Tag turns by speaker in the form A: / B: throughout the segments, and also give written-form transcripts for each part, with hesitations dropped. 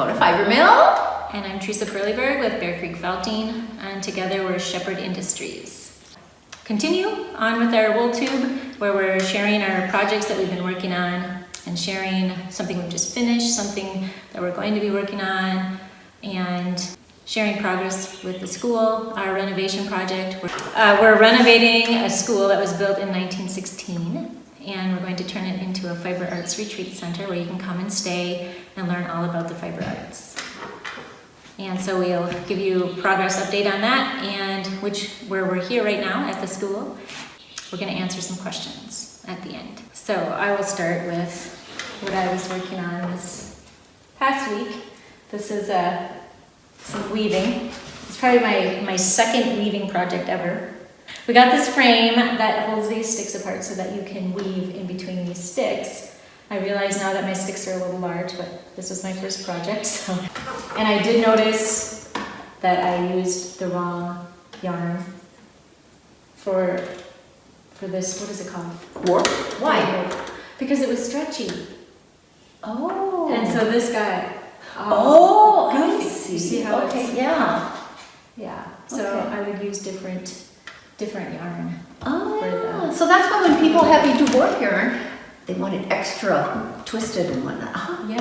A: Dakota Fiber Mill.
B: And I'm Teresa Perleberg with Bear Creek Felting, and together we're Shepherd Industries. Continue on with our EweTube, where we're sharing our projects that we've been working on and sharing something we've just finished, something that we're going to be working on, and sharing progress with the school, our renovation project. We're renovating a school that was built in 1916, and we're going to turn it into a fiber arts retreat center where you can come and stay and learn all about the fiber arts. And so we'll give you a progress update on that, and where we're here right now at the school. We're going to answer some questions at the end. So I will start with what I was working on this past week. This is some weaving. It's probably my second weaving project ever. We got this frame that holds these sticks apart so that you can weave in between these sticks. I realize now that my sticks are a little large, but this was my first project. So. And I did notice that I used the wrong yarn for this, what is it called?
A: Warp?
B: Why? Because it was stretchy.
A: Oh.
B: And so this guy,
A: I see.
B: You see how it's,
A: yeah.
B: Yeah, so
A: Okay.
B: I would use different yarn.
A: Oh, so that's why when people have you do warp yarn, they want it extra twisted and whatnot.
B: Yeah.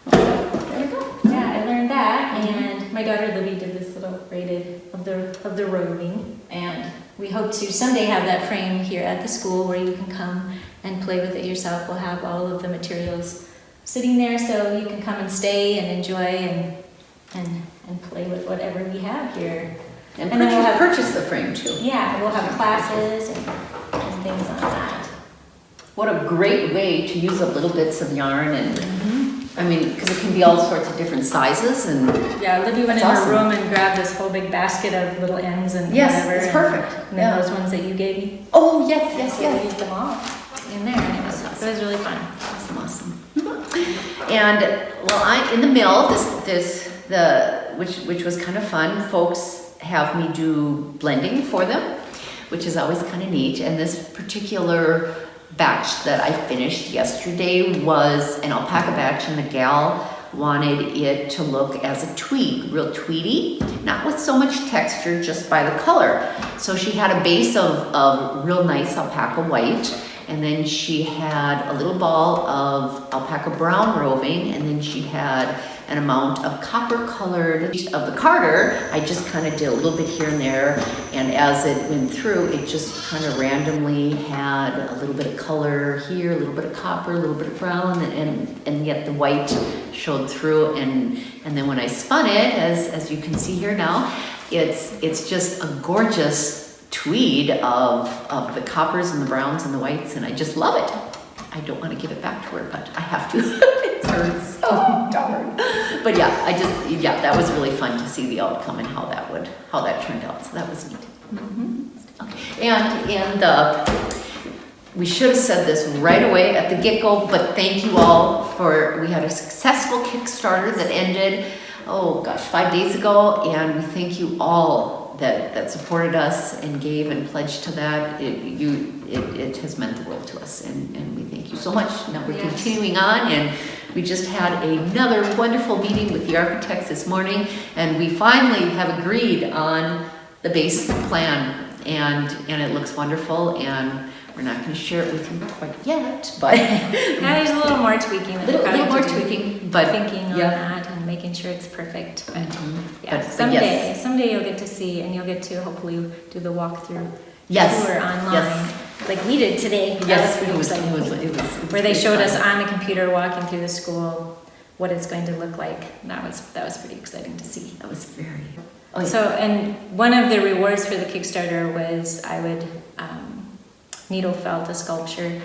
A: There you go.
B: Yeah, I learned that, and my daughter Libby did this little braided of the roving, and we hope to someday have that frame here at the school where you can come and play with it yourself. We'll have all of the materials sitting there so you can come and stay and enjoy and play with whatever we have here.
A: And
B: then we'll
A: purchase the frame too.
B: Yeah, we'll have classes and things on that.
A: What a great way to use up little bits of yarn, and I mean, because it can be all sorts of different sizes and.
B: Yeah, Libby went in her room and grabbed this whole big basket of little ends and whatever.
A: Yes, it's perfect.
B: And then those ones that you gave me.
A: Oh yes.
B: We used them all in there, and it was really fun.
A: Awesome. And well, I'm in the mill. Which was kind of fun. Folks have me do blending for them, which is always kind of neat. And this particular batch that I finished yesterday was an alpaca batch, and the gal wanted it to look as a tweed, real tweedy, not with so much texture, just by the color. So she had a base of real nice alpaca white, and then she had a little ball of alpaca brown roving, and then she had an amount of copper colored of the Carter. I just kind of did a little bit here and there, and as it went through, it just kind of randomly had a little bit of color here, a little bit of copper, a little bit of brown, and yet the white showed through. And then when I spun it, as you can see here now, it's just a gorgeous tweed of the coppers and the browns and the whites, and I just love it. I don't want to give it back to her, but I have to. It's hers. Oh, darn. But yeah, that was really fun to see the outcome and how that turned out. So that was neat. Okay. And we should have said this right away at the get-go, but thank you all we had a successful Kickstarter that ended, 5 days ago, and we thank you all that supported us and gave and pledged to that. It has meant the world to us, and we thank you so much. Now we're continuing on, and we just had another wonderful meeting with the architects this morning, and we finally have agreed on the base plan, and it looks wonderful, and we're not going to share it with you quite yet, but
B: there's a little more tweaking.
A: A little more tweaking, but
B: thinking on that and making sure it's perfect. But
A: but
B: someday you'll get to see, and you'll get to hopefully do the walkthrough tour online, like we did today.
A: Yes,
B: it was where they showed us on the computer walking through the school what it's going to look like. That was pretty exciting to see.
A: That was very.
B: So, and one of the rewards for the Kickstarter was I would needle felt a sculpture.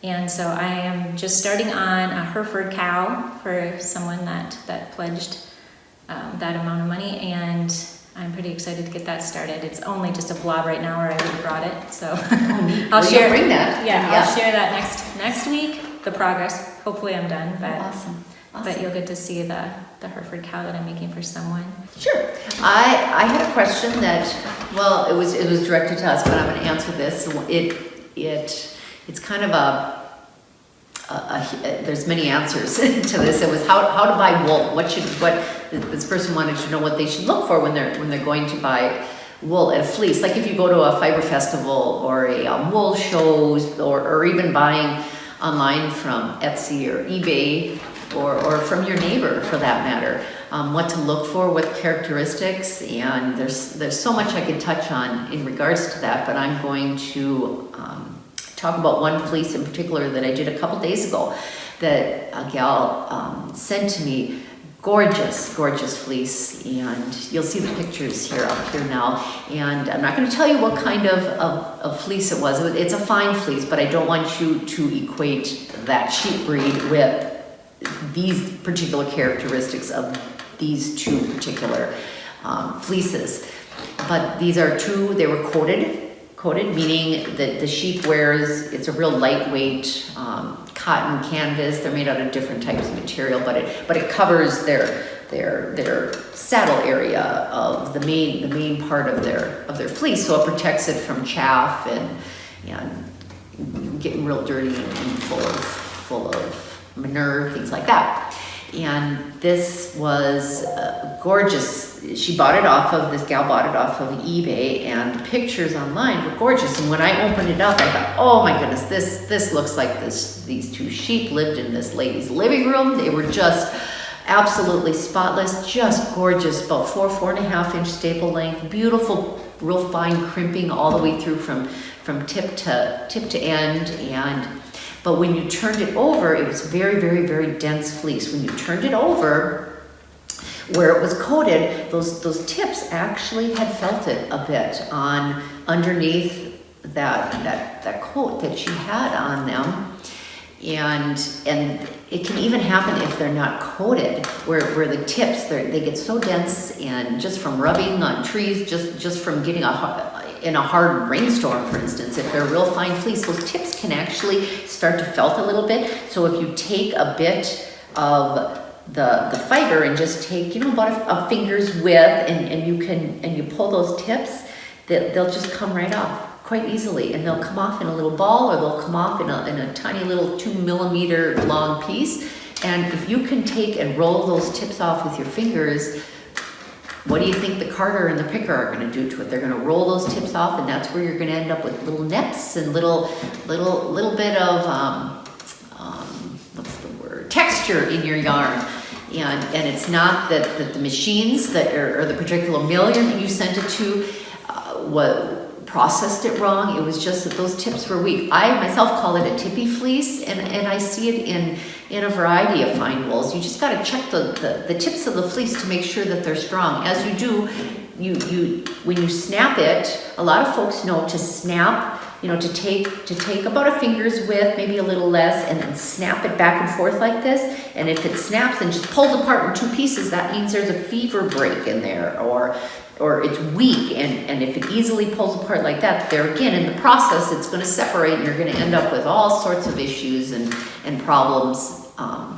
B: And so I am just starting on a Hereford cow for someone that pledged that amount of money, and I'm pretty excited to get that started. It's only just a blob right now, or I would have brought it. So I'll share.
A: Bring that.
B: I'll share that next week. The progress. Hopefully, I'm done. But
A: awesome.
B: But you'll get to see the Hereford cow that I'm making for someone.
A: Sure. I had a question that, well, it was directed to us, but I'm going to answer this. It's kind of there's many answers to this. It was how to buy wool. This person wanted to know what they should look for when they're going to buy wool and fleece. Like if you go to a fiber festival or a wool show, or even buying online from Etsy or eBay, or from your neighbor for that matter, what to look for, what characteristics, and there's so much I could touch on in regards to that, but I'm going to talk about one fleece in particular that I did a couple days ago that a gal sent to me. Gorgeous fleece, and you'll see the pictures up here now. And I'm not going to tell you what kind of fleece it was. It's a fine fleece, but I don't want you to equate that sheep breed with these particular characteristics of these two particular fleeces. But these are two, they were coated, meaning that the sheep wears, it's a real lightweight cotton canvas. They're made out of different types of material, but it covers their saddle area of the main part of their fleece, so it protects it from chaff and getting real dirty and full of manure, things like that. And this was gorgeous. This gal bought it off of eBay, and the pictures online were gorgeous. And when I opened it up, I thought, oh my goodness, this looks like these two sheep lived in this lady's living room. They were just absolutely spotless, just gorgeous, about 4.5 inch staple length, beautiful, real fine crimping all the way through from tip to end. But when you turned it over, it was very, very, very dense fleece. When you turned it over, where it was coated, those tips actually had felted a bit on underneath that coat that she had on them. And it can even happen if they're not coated, where the tips, they get so dense, and just from rubbing on trees, just from getting in a hard rainstorm, for instance, if they're real fine fleece, those tips can actually start to felt a little bit. So if you take a bit of the fiber and just take, about a finger's width, and you pull those tips, they'll just come right off quite easily, and they'll come off in a little ball, or they'll come off in a tiny little 2 millimeter long piece. And if you can take and roll those tips off with your fingers, what do you think the carter and the picker are going to do to it? They're going to roll those tips off, and that's where you're going to end up with little nets and little bit of texture in your yarn. And it's not that the machines or the particular mill you sent it to processed it wrong. It was just that those tips were weak. I myself call it a tippy fleece, and I see it in a variety of fine wools. You just got to check the tips of the fleece to make sure that they're strong. As you do, when you snap it, a lot of folks know to snap, to take about a finger's width, maybe a little less, and then snap it back and forth like this. And if it snaps and just pulls apart in 2 pieces, that means there's a fever break in there, or it's weak. And if it easily pulls apart like that, there again, in the process, it's going to separate, and you're going to end up with all sorts of issues and problems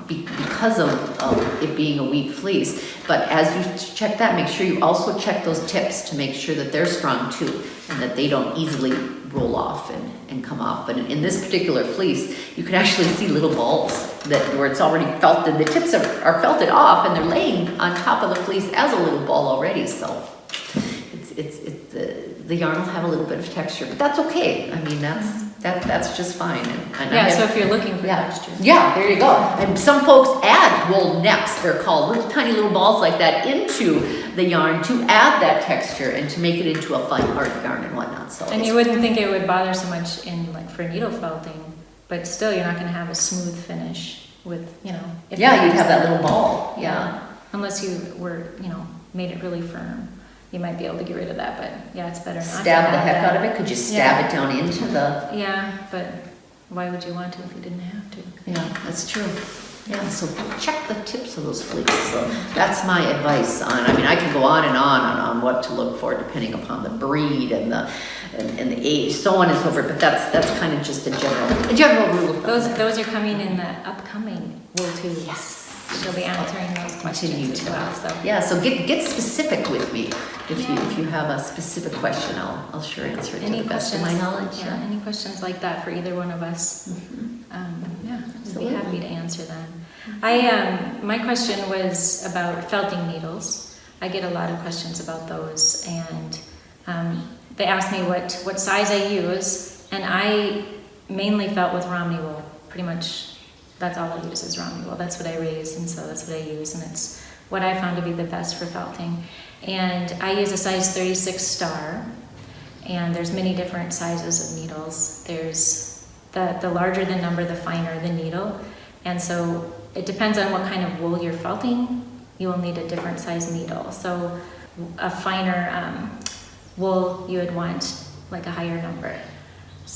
A: because of it being a weak fleece. But as you check that, make sure you also check those tips to make sure that they're strong too, and that they don't easily roll off and come off. But in this particular fleece, you can actually see little balls where it's already felted. The tips are felted off, and they're laying on top of the fleece as a little ball already. So the yarn will have a little bit of texture, but that's okay. I mean, that's just fine. And
B: so if you're looking for texture.
A: Yeah, there you go. And some folks add wool necks, they're called, little tiny little balls like that, into the yarn to add that texture and to make it into a fine hard yarn and whatnot. So
B: and you wouldn't think it would bother so much for needle felting, but still you're not going to have a smooth finish with, if
A: you'd have that little ball. Yeah.
B: Unless you were, made it really firm. You might be able to get rid of that, but yeah, it's better not to
A: stab the heck out of it. Could you stab it down into the?
B: Yeah, but why would you want to if you didn't have to?
A: Yeah, that's true. Yeah, so check the tips of those fleeces. So that's my advice I can go on and on what to look for depending upon the breed and the age, so on and so forth. But that's kind of just a general rule.
B: Those are coming in the upcoming WoolTube.
A: Yes.
B: She'll be answering those questions as well. So
A: yeah, so get specific with me if you have a specific question. I'll sure answer it to the best of my knowledge.
B: Yeah, any questions like that for either one of us.
A: Mm-hmm.
B: So
A: Absolutely.
B: I'd be happy to answer them. My question was about felting needles. I get a lot of questions about those, and they ask me what size I use, and I mainly felt with Romney wool. Pretty much that's all I use is Romney wool. That's what I raise, and so that's what I use, and it's what I found to be the best for felting. And I use a size 36 star, and there's many different sizes of needles. There's the larger the number, the finer the needle, and so it depends on what kind of wool you're felting. You will need a different size needle. So a finer wool, you would want like a higher number.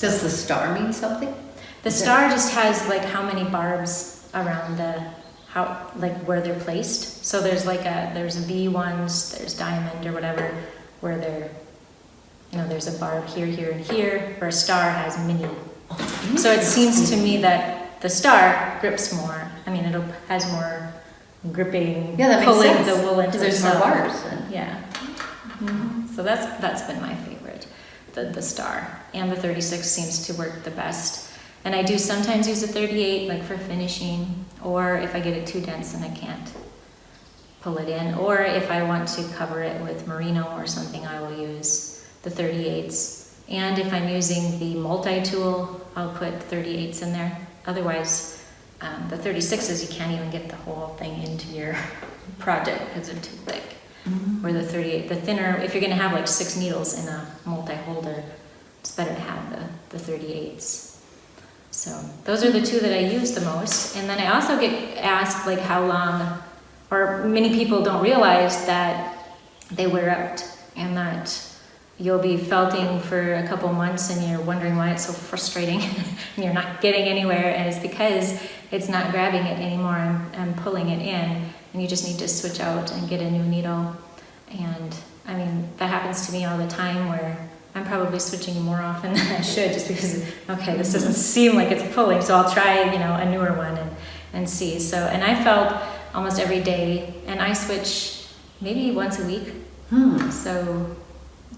A: Does the star mean something?
B: The star just has like how many barbs around where they're placed. So there's there's V ones, there's diamond or whatever, where there's a barb here, here, and here, where a star has many. So it seems to me that the star grips more. I mean, has more gripping,
A: Yeah, that makes
B: pulling
A: sense.
B: the wool into
A: There's more
B: itself.
A: barbs.
B: Yeah. So that's been my favorite, the star. And the 36 seems to work the best. And I do sometimes use a 38, like for finishing, or if I get it too dense and I can't pull it in, or if I want to cover it with merino or something, I will use the 38s. And if I'm using the multi-tool, I'll put 38s in there. Otherwise, the 36s, you can't even get the whole thing into your project because they're too thick. Or the 38, the thinner, if you're going to have like 6 needles in a multi-holder, it's better to have the 38s. So those are the 2 that I use the most. And then I also get asked like how long, or many people don't realize that they wear out, and that you'll be felting for a couple months and you're wondering why it's so frustrating and you're not getting anywhere, and it's because it's not grabbing it anymore and pulling it in, and you just need to switch out and get a new needle. And I mean, that happens to me all the time, where I'm probably switching more often than I should, just because, okay, this doesn't seem like it's pulling, so I'll try, a newer one and see. So, and I felt almost every day, and I switch maybe once a week. So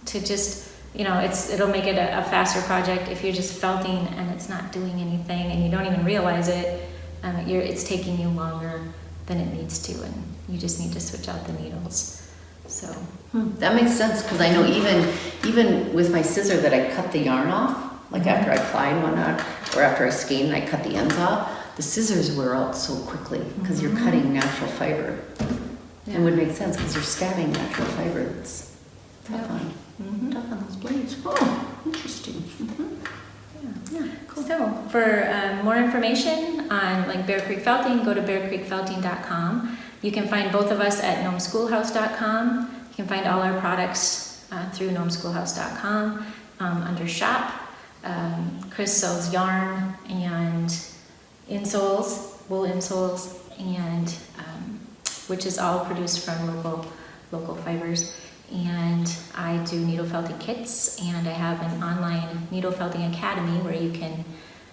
B: to just, it'll make it a faster project if you're just felting and it's not doing anything and you don't even realize it. It's taking you longer than it needs to, and you just need to switch out the needles. So
A: That makes sense, because I know even with my scissor that I cut the yarn off, like after I plied one out, or after I skeined and I cut the ends off, the scissors wear out so quickly because you're cutting natural fiber. It would make sense because you're stabbing natural fiber. It's tough on those blades. Oh, interesting. Yeah, cool.
B: So for more information on like Bear Creek Felting, go to bearcreekfelting.com. You can find both of us at gnomeschoolhouse.com. You can find all our products through gnomeschoolhouse.com under shop. Chris sells yarn and insoles, wool insoles, and which is all produced from local fibers. And I do needle felting kits, and I have an online needle felting academy where you can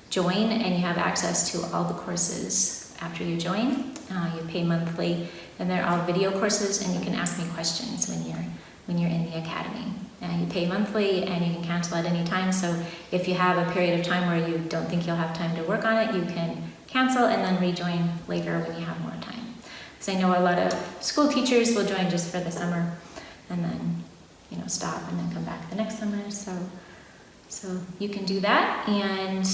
B: join, and you have access to all the courses after you join. You pay monthly, and they're all video courses, and you can ask me questions when you're in the academy. You pay monthly, and you can cancel at any time. So if you have a period of time where you don't think you'll have time to work on it, you can cancel and then rejoin later when you have more time. Because I know a lot of school teachers will join just for the summer, and then stop and then come back the next summer. So you can do that, and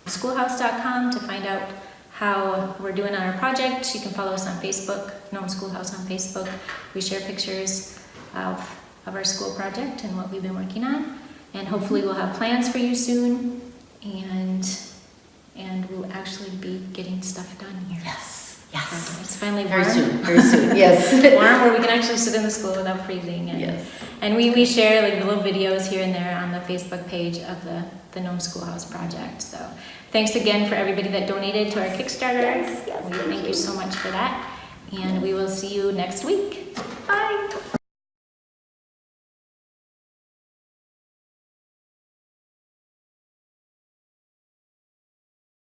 B: schoolhouse.com to find out how we're doing on our project. You can follow us on Facebook, Gnome Schoolhouse on Facebook. We share pictures of our school project and what we've been working on, and hopefully we'll have plans for you soon, and we'll actually be getting stuff done here.
A: Yes.
B: It's finally warm.
A: Very soon, yes.
B: Warm, where we can actually sit in the school without freezing. And we share like little videos here and there on the Facebook page of the Gnome Schoolhouse project. So thanks again for everybody that donated to our Kickstarter. Thank you so much for that. And we will see you next week. Bye.